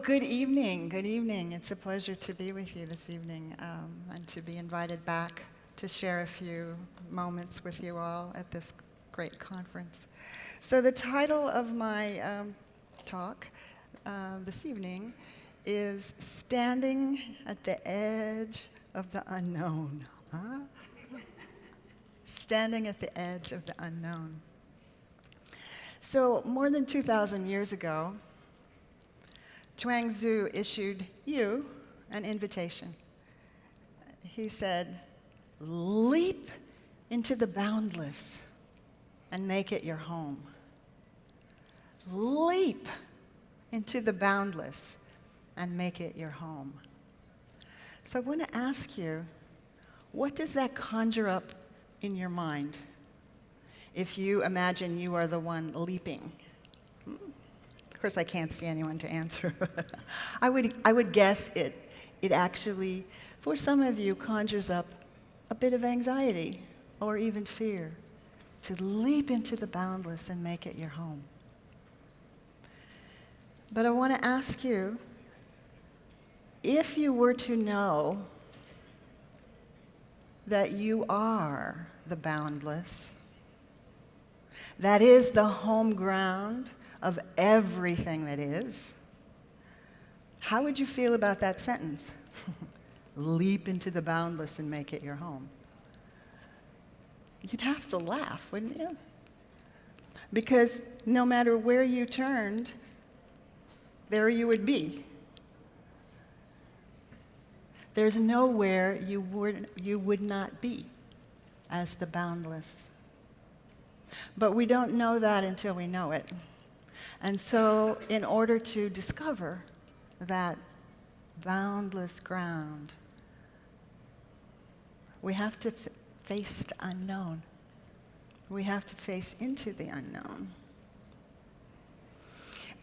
good evening. Good evening. It's a pleasure to be with you this evening and to be invited back to share a few moments with you all at this great conference. So the title of my talk this evening is Standing at the Edge of the Unknown. Huh? Standing at the Edge of the Unknown. So more than 2,000 years ago, Chuang-Tzu issued you an invitation. He said, leap into the boundless and make it your home. Leap into the boundless and make it your home. So I want to ask you, what does that conjure up in your mind if you imagine you are the one leaping? Of course, I can't see anyone to answer. I would guess it actually, for some of you, conjures up a bit of anxiety or even fear to leap into the boundless and make it your home. But I want to ask you, if you were to know that you are the boundless, that is the home ground of everything that is, how would you feel about that sentence? Leap into the boundless and make it your home. You'd have to laugh, wouldn't you? Because no matter where you turned, there you would be. There's nowhere you would not be as the boundless. But we don't know that until we know it. And so in order to discover that boundless ground, we have to face the unknown. We have to face into the unknown.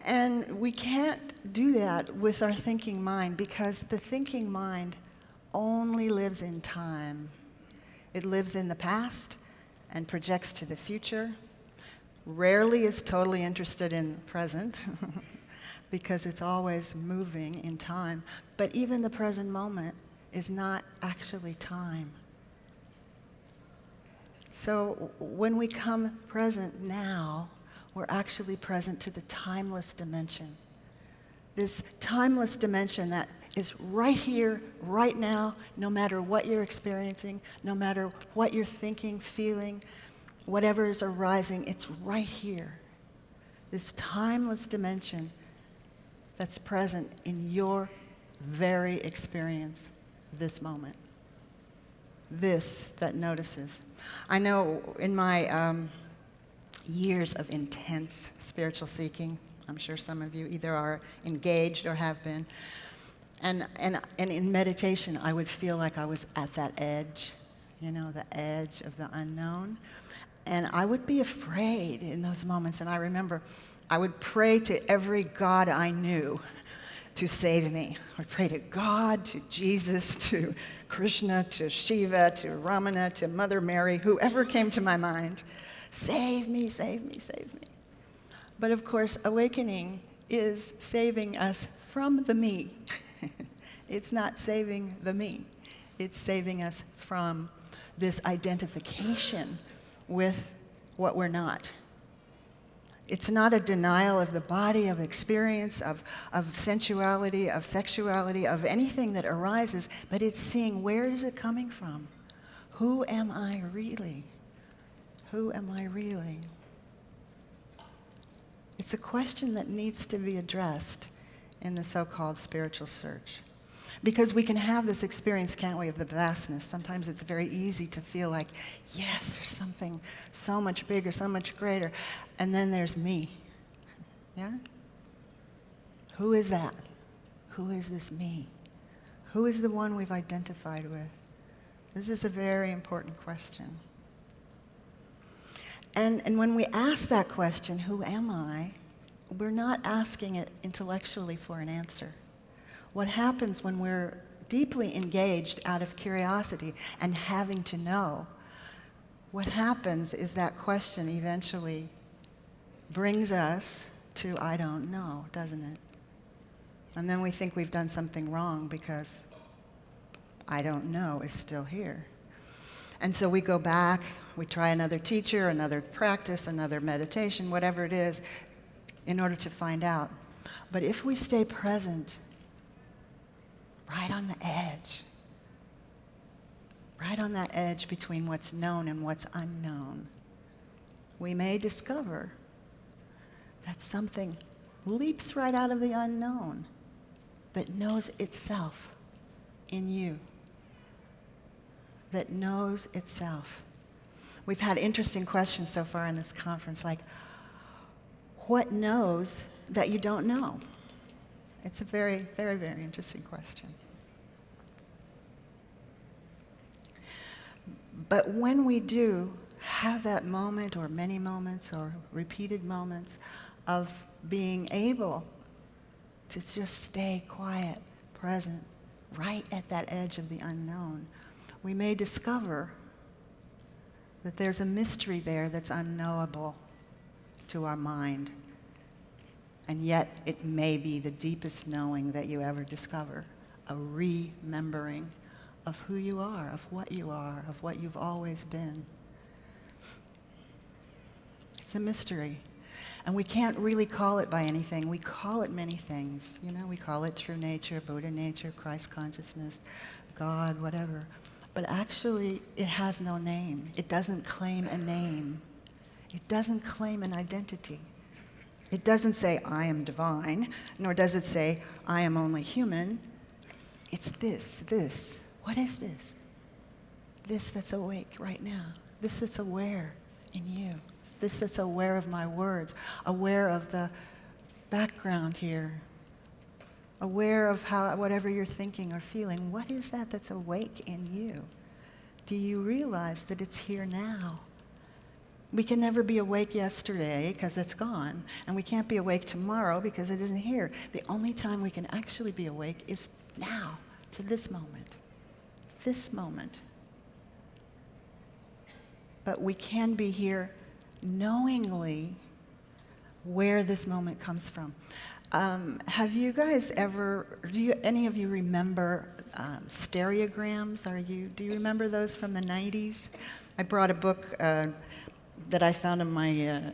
And we can't do that with our thinking mind because the thinking mind only lives in time. It lives in the past and projects to the future. Rarely is totally interested in the present because it's always moving in time. But even the present moment is not actually time. So when we come present now, we're actually present to the timeless dimension. This timeless dimension that is right here, right now, no matter what you're experiencing, no matter what you're thinking, feeling, whatever is arising, it's right here. This timeless dimension that's present in your very experience, this moment. This that notices. I know in my years of intense spiritual seeking, I'm sure some of you either are engaged or have been, and in meditation, I would feel like I was at that edge, the edge of the unknown. And I would be afraid in those moments. And I remember I would pray to every god I knew to save me. I would pray to God, to Jesus, to Krishna, to Shiva, to Ramana, to Mother Mary, whoever came to my mind. Save me, save me, save me. But of course, awakening is saving us from the me. It's not saving the me. It's saving us from this identification with what we're not. It's not a denial of the body, of experience, of sensuality, of sexuality, of anything that arises, but it's seeing where is it coming from? Who am I really? Who am I really? It's a question that needs to be addressed in the so-called spiritual search. Because we can have this experience, can't we, of the vastness. Sometimes it's very easy to feel like, yes, there's something so much bigger, so much greater. And then there's me. Yeah? Who is that? Who is this me? Who is the one we've identified with? This is a very important question. And when we ask that question, who am I, we're not asking it intellectually for an answer. What happens when we're deeply engaged out of curiosity and having to know, what happens is that question eventually brings us to I don't know, doesn't it? And then we think we've done something wrong because I don't know is still here. And so we go back, we try another teacher, another practice, another meditation, whatever it is, in order to find out. But if we stay present, right on the edge, right on that edge between what's known and what's unknown, we may discover that something leaps right out of the unknown that knows itself in you, that knows itself. We've had interesting questions so far in this conference, like, what knows that you don't know? It's a very, very, very interesting question. But when we do have that moment, or many moments, or repeated moments of being able to just stay quiet, present, right at that edge of the unknown, we may discover that there's a mystery there that's unknowable to our mind. And yet it may be the deepest knowing that you ever discover, a remembering of who you are, of what you've always been. It's a mystery. And we can't really call it by anything. We call it many things. You know, we call it true nature, Buddha nature, Christ consciousness, God, whatever. But actually, it has no name. It doesn't claim a name. It doesn't claim an identity. It doesn't say, I am divine, nor does it say, I am only human. It's this. What is this? This that's awake right now. This that's aware in you. This that's aware of my words, aware of the background here, aware of how whatever you're thinking or feeling. What is that that's awake in you? Do you realize that it's here now? We can never be awake yesterday because it's gone, and we can't be awake tomorrow because it isn't here. The only time we can actually be awake is now, to this moment. This moment. But we can be here knowingly where this moment comes from. Have you guys ever, any of you remember stereograms? Do you remember those from the 90s? I brought a book that I found on my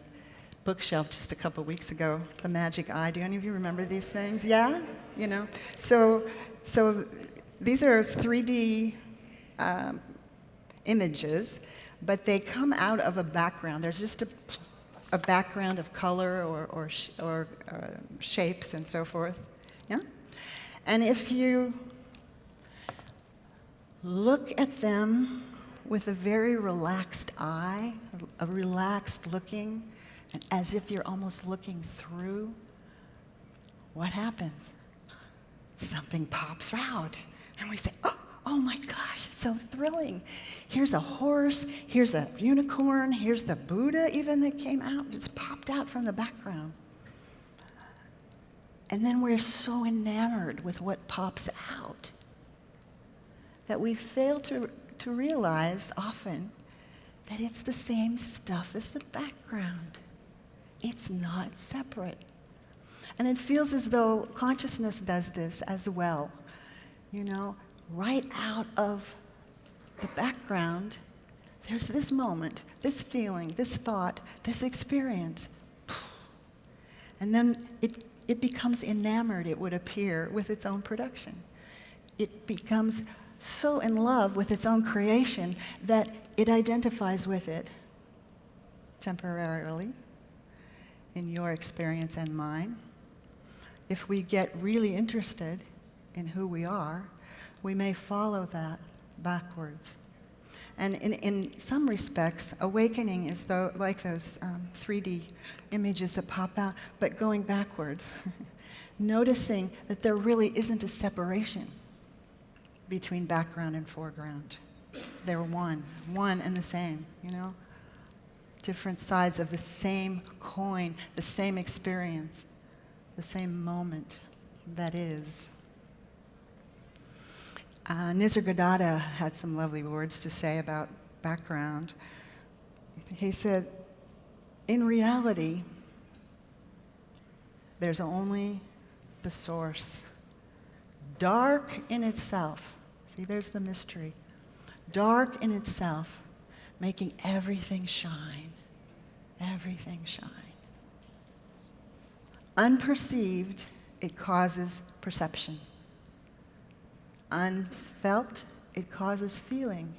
bookshelf just a couple weeks ago, The Magic Eye. Do any of you remember these things? Yeah? You know? So these are 3D images, but they come out of a background. There's just a background of color or shapes and so forth. Yeah? And if you look at them with a very relaxed eye, a relaxed looking, and as if you're almost looking through, what happens? Something pops out. And we say, oh my gosh, it's so thrilling. Here's a horse, here's a unicorn, here's the Buddha even that came out, just popped out from the background. And then we're so enamored with what pops out that we fail to realize often that it's the same stuff as the background. It's not separate. And it feels as though consciousness does this as well. You know, right out of the background, there's this moment, this feeling, this thought, this experience. And then it becomes enamored, it would appear, with its own production. It becomes so in love with its own creation that it identifies with it temporarily, in your experience and mine. If we get really interested in who we are, we may follow that backwards. And in some respects, awakening is like those 3D images that pop out, but going backwards, noticing that there really isn't a separation between background and foreground. They're one and the same, you know? Different sides of the same coin, the same experience, the same moment that is. Nisargadatta had some lovely words to say about background. He said, in reality, there's only the source. dark in itself. See, there's the mystery. Dark in itself, making everything shine. Everything shine. Unperceived, it causes perception. Unfelt, it causes feeling.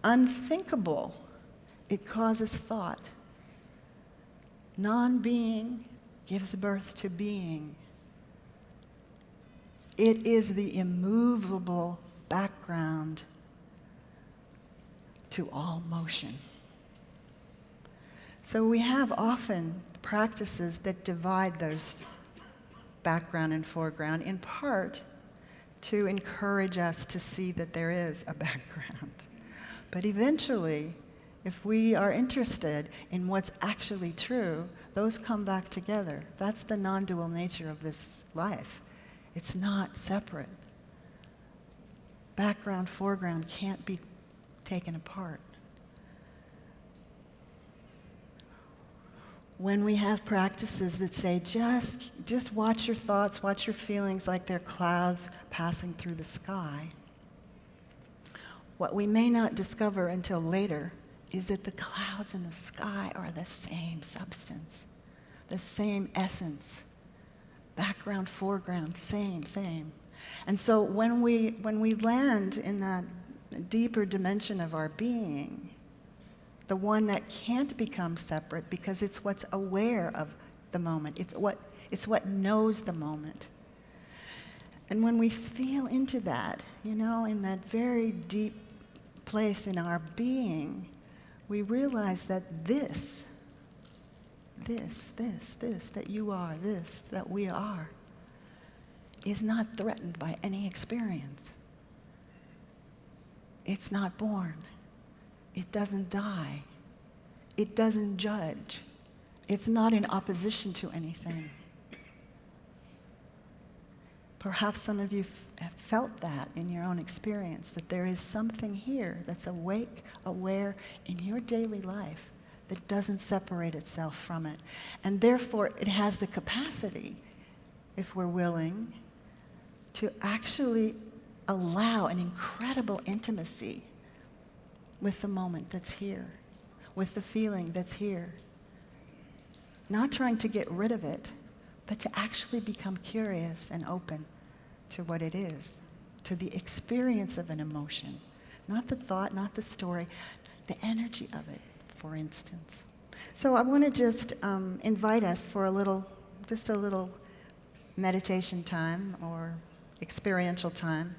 Unthinkable, it causes thought. Non-being gives birth to being. It is the immovable background to all motion. So we have often practices that divide those background and foreground, in part to encourage us to see that there is a background. But eventually, if we are interested in what's actually true, those come back together. That's the non-dual nature of this life. It's not separate. Background, foreground can't be taken apart. When we have practices that say, just watch your thoughts, watch your feelings like they're clouds passing through the sky, what we may not discover until later is that the clouds in the sky are the same substance, the same essence. Background, foreground, same. And so when we land in that deeper dimension of our being, the one that can't become separate because it's what's aware of the moment, it's what knows the moment. And when we feel into that, in that very deep place in our being, we realize that this, that you are, this, that we are, is not threatened by any experience. It's not born. It doesn't die. It doesn't judge. It's not in opposition to anything. Perhaps some of you have felt that in your own experience, that there is something here that's awake, aware in your daily life that doesn't separate itself from it. And therefore, it has the capacity, if we're willing, to actually allow an incredible intimacy with the moment that's here, with the feeling that's here. Not trying to get rid of it, but to actually become curious and open to what it is, to the experience of an emotion. Not the thought, not the story, the energy of it, for instance. So I want to just invite us for a little meditation time or experiential time,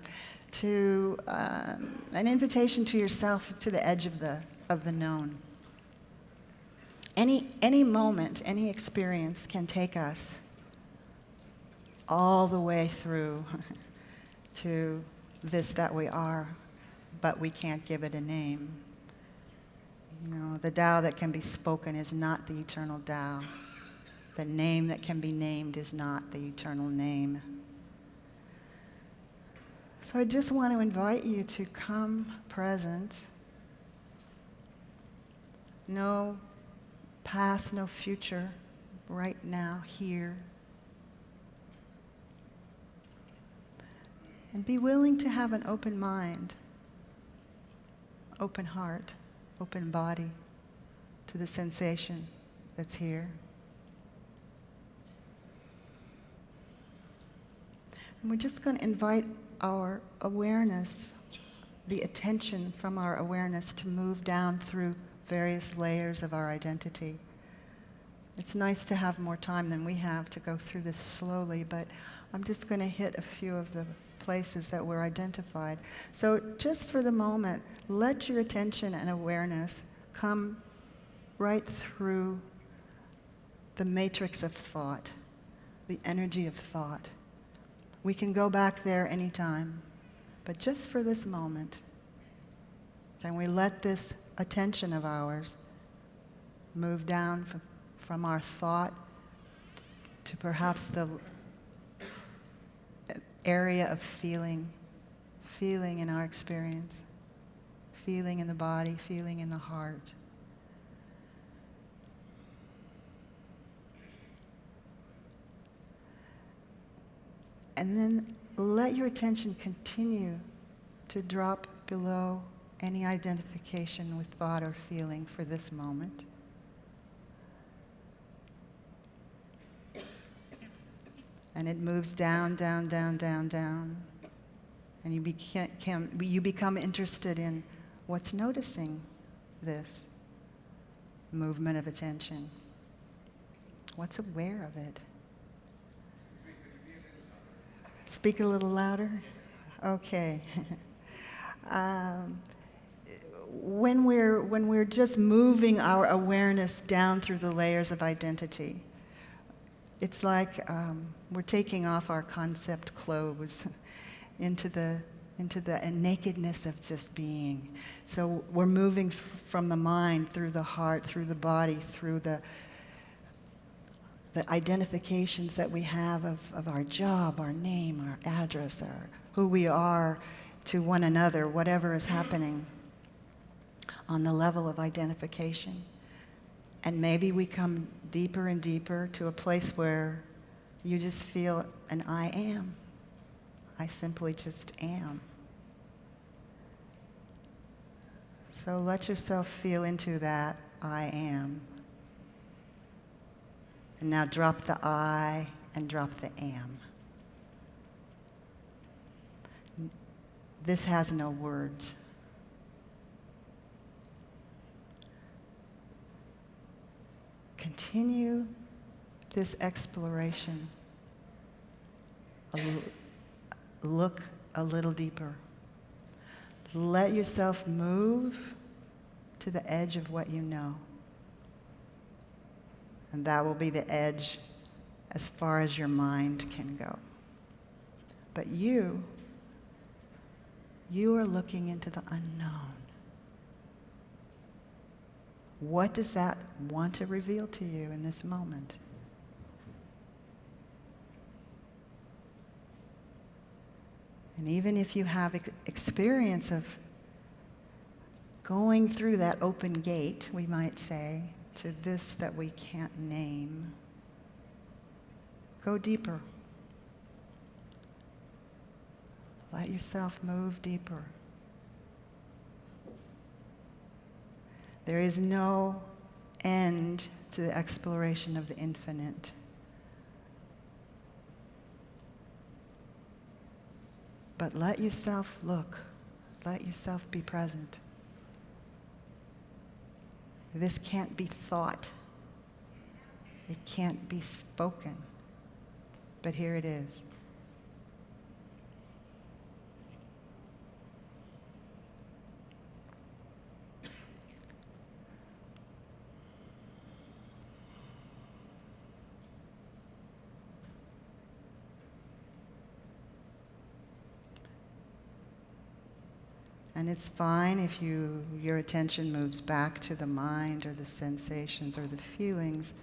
to an invitation to yourself to the edge of the known. Any moment, any experience can take us all the way through to this that we are, but we can't give it a name. The Tao that can be spoken is not the eternal Tao. The name that can be named is not the eternal name. So I just want to invite you to come present. No past, no future, right now, here. And be willing to have an open mind, open heart, open body to the sensation that's here. And we're just going to invite our awareness, the attention from our awareness, to move down through various layers of our identity. It's nice to have more time than we have to go through this slowly, but I'm just going to hit a few of the places that were identified. So just for the moment, let your attention and awareness come right through the matrix of thought, the energy of thought. We can go back there anytime, but just for this moment, can we let this attention of ours move down from our thought to perhaps the area of feeling in our experience, feeling in the body, feeling in the heart. And then let your attention continue to drop below any identification with thought or feeling for this moment. And it moves down, down, down, down, down. And you become interested in what's noticing this movement of attention. What's aware of it? Speak a little louder? Okay. When we're just moving our awareness down through the layers of identity, it's like we're taking off our concept clothes into the nakedness of just being. So we're moving from the mind, through the heart, through the body, through the identifications that we have of our job, our name, our address, who we are to one another, whatever is happening on the level of identification. And maybe we come deeper and deeper to a place where you just feel an I am. I simply just am. So let yourself feel into that I am. And now drop the I and drop the am. This has no words. Continue this exploration. Look a little deeper. Let yourself move to the edge of what you know. And that will be the edge as far as your mind can go. But you are looking into the unknown. What does that want to reveal to you in this moment? And even if you have experience of going through that open gate, we might say, to this that we can't name, go deeper. Let yourself move deeper. There is no end to the exploration of the infinite. But let yourself look. Let yourself be present. This can't be thought. It can't be spoken. But here it is. And it's fine if your attention moves back to the mind or the sensations or the feelings.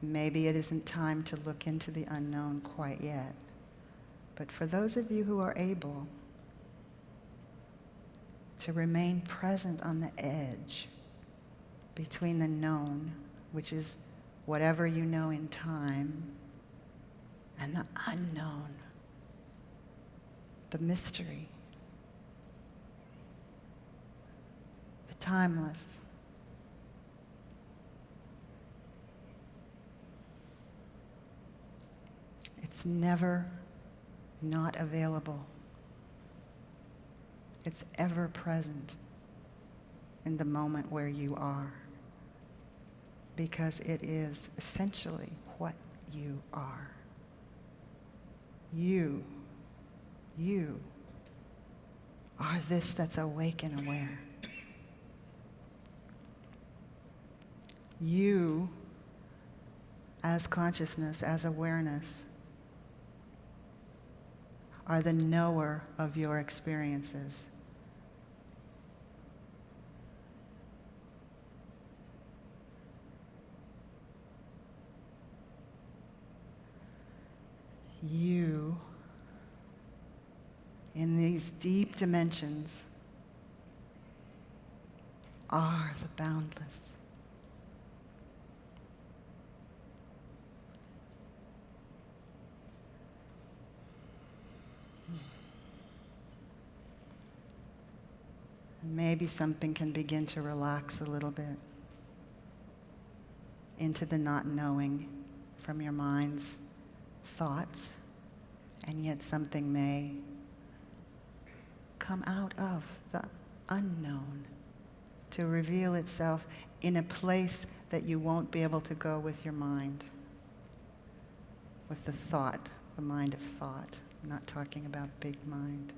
Maybe it isn't time to look into the unknown quite yet. But for those of you who are able to remain present on the edge between the known, which is whatever you know in time, and the unknown, the mystery, timeless. It's never not available. It's ever present in the moment where you are, because it is essentially what you are. You are this that's awake and aware. You, as consciousness, as awareness, are the knower of your experiences. You, in these deep dimensions, are the boundless. And maybe something can begin to relax a little bit into the not knowing from your mind's thoughts, and yet something may come out of the unknown to reveal itself in a place that you won't be able to go with your mind, with the thought, the mind of thought. I'm not talking about big mind.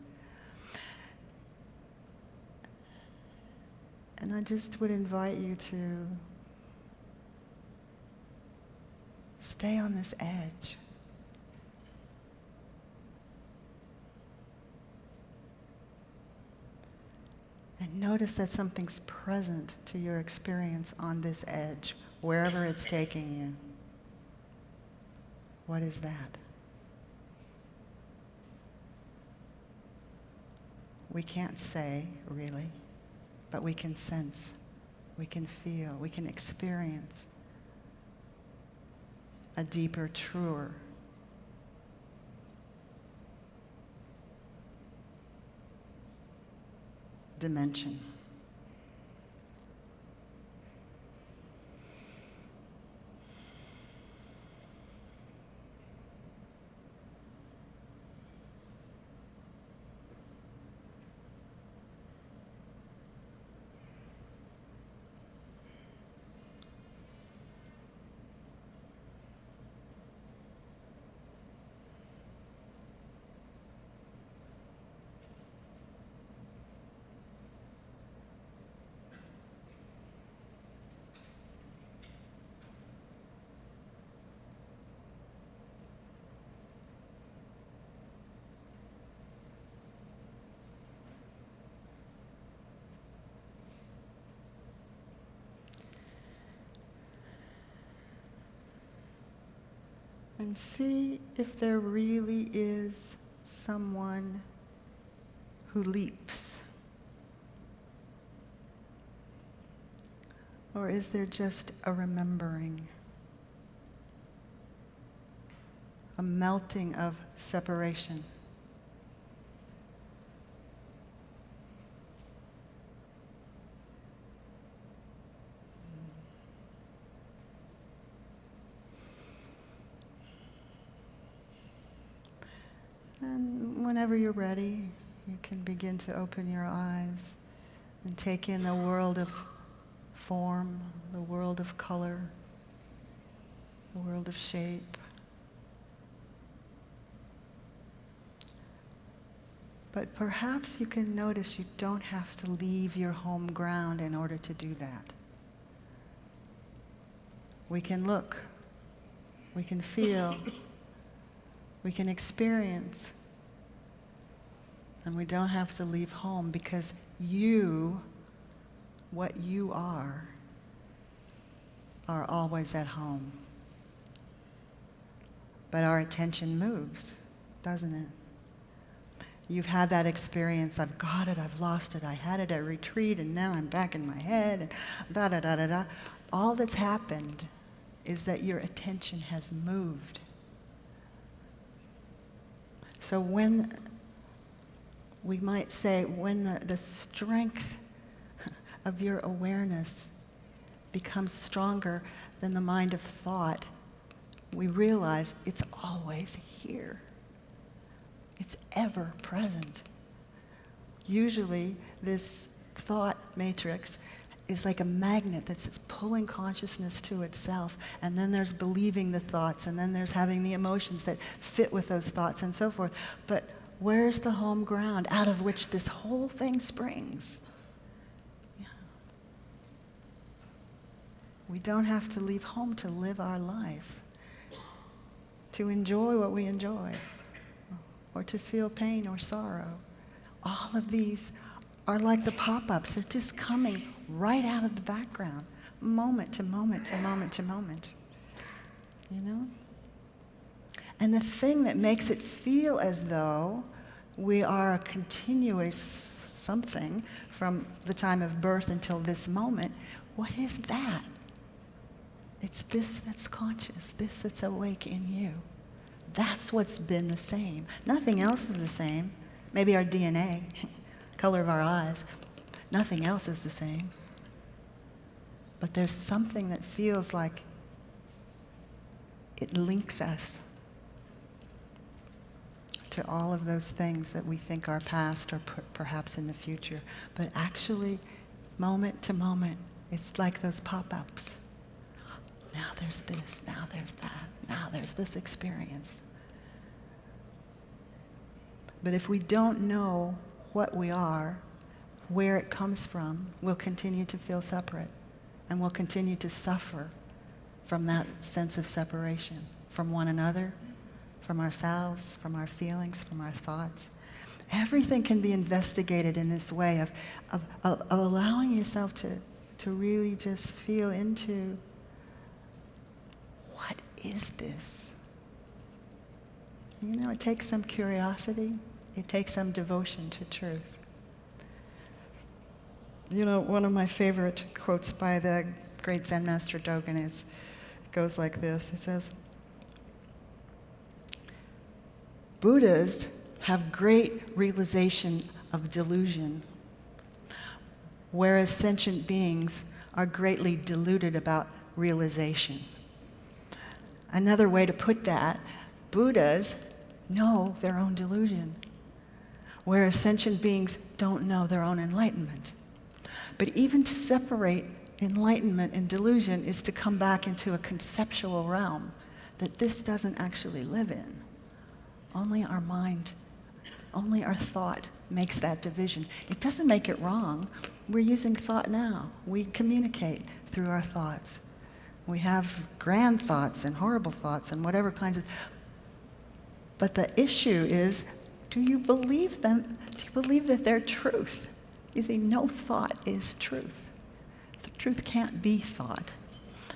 And I just would invite you to stay on this edge. And notice that something's present to your experience on this edge, wherever it's taking you. What is that? We can't say, really, but we can sense, we can feel, we can experience a deeper, truer dimension. And see if there really is someone who leaps. Or is there just a remembering? A melting of separation? And whenever you're ready, you can begin to open your eyes and take in the world of form, the world of color, the world of shape. But perhaps you can notice you don't have to leave your home ground in order to do that. We can look, we can feel, we can experience, and we don't have to leave home because you, what you are always at home. But our attention moves, doesn't it? You've had that experience, I've got it, I've lost it, I had it at retreat, and now I'm back in my head, and da-da-da-da-da. All that's happened is that your attention has moved. So when, we might say, when the strength of your awareness becomes stronger than the mind of thought, we realize it's always here. It's ever present. Usually, this thought matrix is like a magnet that's pulling consciousness to itself, and then there's believing the thoughts, and then there's having the emotions that fit with those thoughts, and so forth. But where's the home ground out of which this whole thing springs? Yeah. We don't have to leave home to live our life, to enjoy what we enjoy, or to feel pain or sorrow. All of these are like the pop-ups. They're just coming right out of the background, moment to moment to moment to moment. You know? And the thing that makes it feel as though we are a continuous something from the time of birth until this moment, what is that? It's this that's conscious, this that's awake in you. That's what's been the same. Nothing else is the same. Maybe our DNA, color of our eyes. Nothing else is the same. But there's something that feels like it links us to all of those things that we think are past or perhaps in the future. But actually, moment to moment, it's like those pop-ups. Now there's this, now there's that, now there's this experience. But if we don't know what we are, where it comes from, we'll continue to feel separate. And we'll continue to suffer from that sense of separation, from one another, from ourselves, from our feelings, from our thoughts. Everything can be investigated in this way of allowing yourself to really just feel into, what is this? You know, it takes some curiosity. It takes some devotion to truth. You know, one of my favorite quotes by the great Zen master Dogen it goes like this. It says, Buddhas have great realization of delusion, whereas sentient beings are greatly deluded about realization. Another way to put that, Buddhas know their own delusion, whereas sentient beings don't know their own enlightenment. But even to separate enlightenment and delusion is to come back into a conceptual realm that this doesn't actually live in. Only our mind, only our thought makes that division. It doesn't make it wrong. We're using thought now. We communicate through our thoughts. We have grand thoughts and horrible thoughts and whatever kinds of... But the issue is, do you believe them? Do you believe that they're truth? You see, no thought is truth. The truth can't be thought.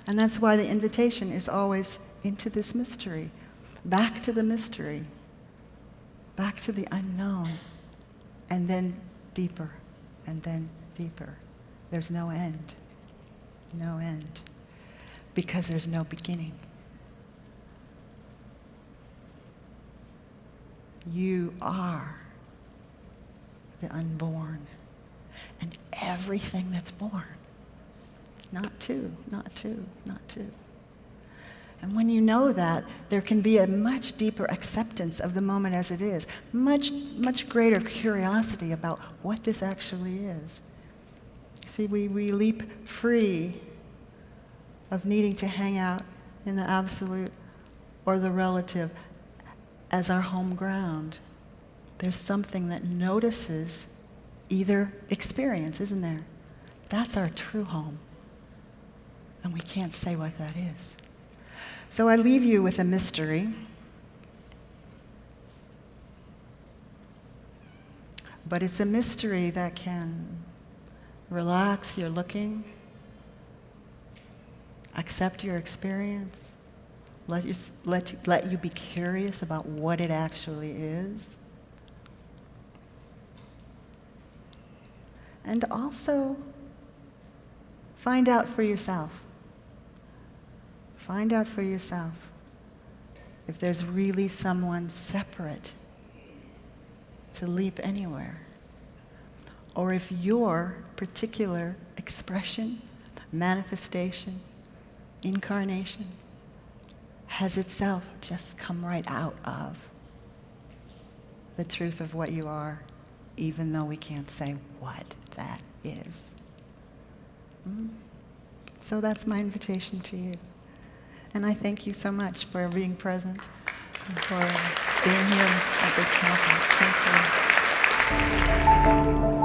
And that's why the invitation is always into this mystery, back to the mystery, back to the unknown, and then deeper, and then deeper. There's no end. No end. Because there's no beginning. You are the unborn. And everything that's born. Not two, not two, not two. And when you know that, there can be a much deeper acceptance of the moment as it is. Much, much greater curiosity about what this actually is. See, we leap free of needing to hang out in the absolute or the relative as our home ground. There's something that notices either experience, isn't there? That's our true home. And we can't say what that is. So I leave you with a mystery. But it's a mystery that can relax your looking, accept your experience, let you be curious about what it actually is. And also, find out for yourself. Find out for yourself if there's really someone separate to leap anywhere. Or if your particular expression, manifestation, incarnation has itself just come right out of the truth of what you are, even though we can't say what that is. So that's my invitation to you. And I thank you so much for being present and for being here at this conference. Thank you.